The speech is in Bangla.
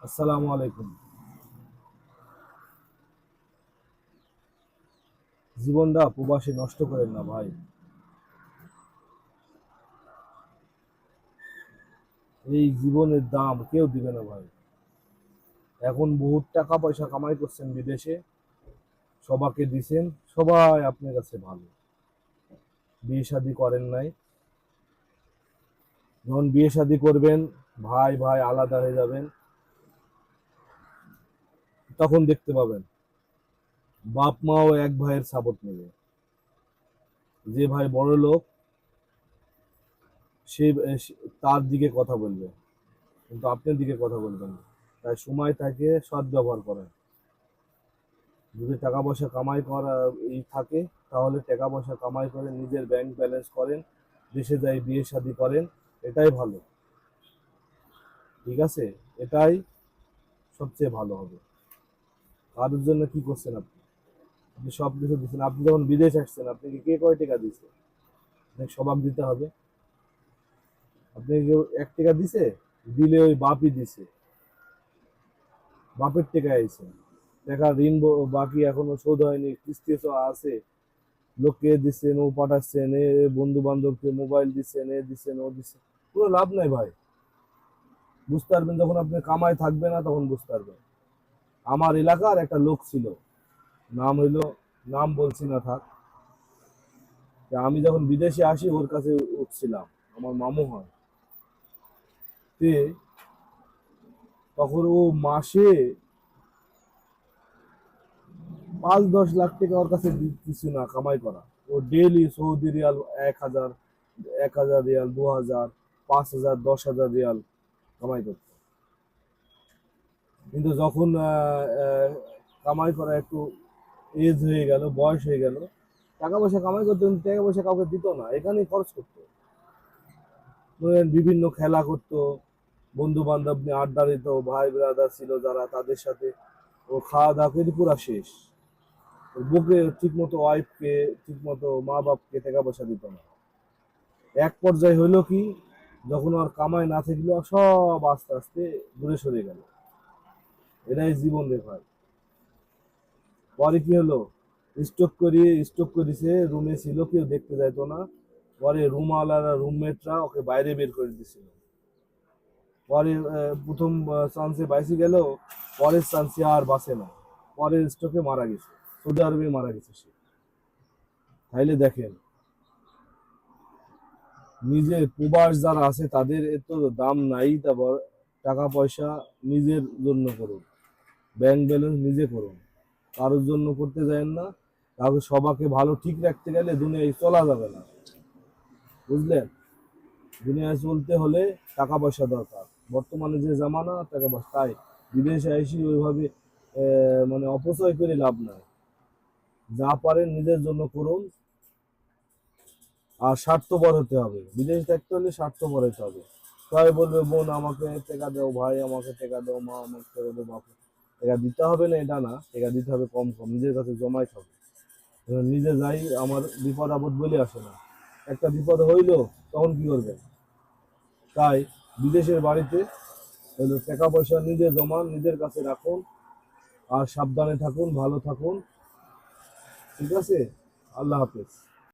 আসসালামু আলাইকুম। জীবনটা প্রবাসী নষ্ট করেন না ভাই। এই জীবনের দাম কেউ দিবে না ভাই। এখন বহুত টাকা পয়সা কামাই করছেন বিদেশে, সবাকে দিছেন, সবাই আপনার কাছে ভালো। বিয়ে শাদী করেন নাই, যখন বিয়ে শাদী করবেন ভাই ভাই আলাদা হয়ে যাবেন, তখন দেখতে পাবেন বাপ মাও এক ভাইয়ের সাপোর্ট নেবে। যে ভাই বড় লোক সে তার দিকে কথা বলবে, কিন্তু আপনার দিকে কথা বলবেন না। তাই সময় থাকে সৎ ব্যবহার করেন। যদি টাকা পয়সা কামাই করা থাকে, তাহলে টাকা পয়সা কামাই করে নিজের ব্যাংক ব্যালেন্স করেন, দেশে যাই বিয়ে শাদী করেন, এটাই ভালো। ঠিক আছে, এটাই সবচেয়ে ভালো হবে। কারোর জন্য কি করছেন আপনি? আপনি সব কিছু দিচ্ছেন। আপনি যখন বিদেশ আসছেন আপনাকে কে কয় টাকা দিছে? আপনাকে সবাক দিতে হবে। আপনাকে কেউ 1 টাকা দিছে? দিলে ওই বাপই দিছে, বাপের টাকা আইছে। টাকা ঋণ বাকি এখনো শোধ হয়নি, কিস্তি আছে, লোককে দিচ্ছেন, ও পাঠাচ্ছেন, এ বন্ধু বান্ধবকে মোবাইল দিচ্ছেন, এ দিচ্ছেন, ও দিচ্ছেন, কোনো লাভ নাই ভাই। বুঝতে পারবেন যখন আপনি কামাই থাকবে না, তখন বুঝতে পারবেন। আমার এলাকার একটা লোক ছিল, নাম হইলো, নাম বলছি না থাক, যে আমি যখন বিদেশে আসি ওর কাছে উঠছিলাম, আমার মামু হয়। তে তখন ও মাসে 5-10 লাখ টাকা ওর কাছে কিছু না কামাই করা। ও daily Saudi riyal 1,000, 1,000 riyal, 2,000, 5,000, 10,000 riyal কামাই করত। কিন্তু যখন কামাই করা একটু এজ হয়ে গেল, বয়স হয়ে গেল, টাকা পয়সা কামাই করতো কিন্তু টাকা পয়সা কাউকে দিত না, এখানেই খরচ করতো। ধরেন বিভিন্ন খেলা করতো, বন্ধু বান্ধব নিয়ে আড্ডা দিত, ভাই ব্রাদার ছিল যারা তাদের সাথে ও খাওয়া দাওয়া করে পুরা শেষ। ওর বুকে ঠিক মতো ওয়াইফকে, ঠিক মতো মা বাপকে টাকা পয়সা দিত না। এক পর্যায়ে হইলো কি, যখন আর কামাই না থাকলো, সব আস্তে আস্তে দূরে সরে গেল। এটাই জীবন রে ভাই। পরে কি হলো, স্টক করেছে, রুমে ছিল, কেউ দেখতে যাইতো না। পরে রুমওয়ালারা, রুমমেটরা ওকে বাইরে বের করে দিছিল। পরে প্রথম চান্সে বাইসে গেল, পরের চান্সে আর বাঁচে না, পরের স্টকে মারা গেছে, সৌদি আরবে মারা গেছে সে। তাইলে দেখেন, নিজের প্রবাস যারা আছে তাদের এত দাম নাই। তারপর টাকা পয়সা নিজের জন্য করুন, ব্যাংক ব্যালেন্স নিজে করুন, কারোর জন্য করতে যাবেন না। কাউকে সবাকে ভালো ঠিক রাখতে গেলে দুনিয়ায় চলা যাবে না, বুঝলেন? দুনিয়ায় চলতে হলে টাকা পয়সা দরকার। বর্তমানে যে জামানা, টাকা পয়সা, তাই বিদেশে এসে ওইভাবে মানে অপচয় করে লাভ নাই। যা পারেন নিজের জন্য করুন, আর স্বার্থপর হতে হবে। বিদেশ থাকতে হলে স্বার্থপর হতে হবে। সবাই বলবে বোন আমাকে টাকা দাও, ভাই আমাকে টাকা দাও, মা আমাকে টাকা দাও, বাপ টাকা দিতে হবে না এটা না, টাকা দিতে হবে কম কম, নিজের কাছে জমাই হবে। নিজে যাই, আমার বিপদ আপদ বলে আসে না, একটা বিপদ হইলো তখন কি করবেন? তাই বিদেশের বাড়িতে হলো টাকা পয়সা নিজে জমান, নিজের কাছে রাখুন, আর সাবধানে থাকুন, ভালো থাকুন। ঠিক আছে, আল্লাহ হাফেজ।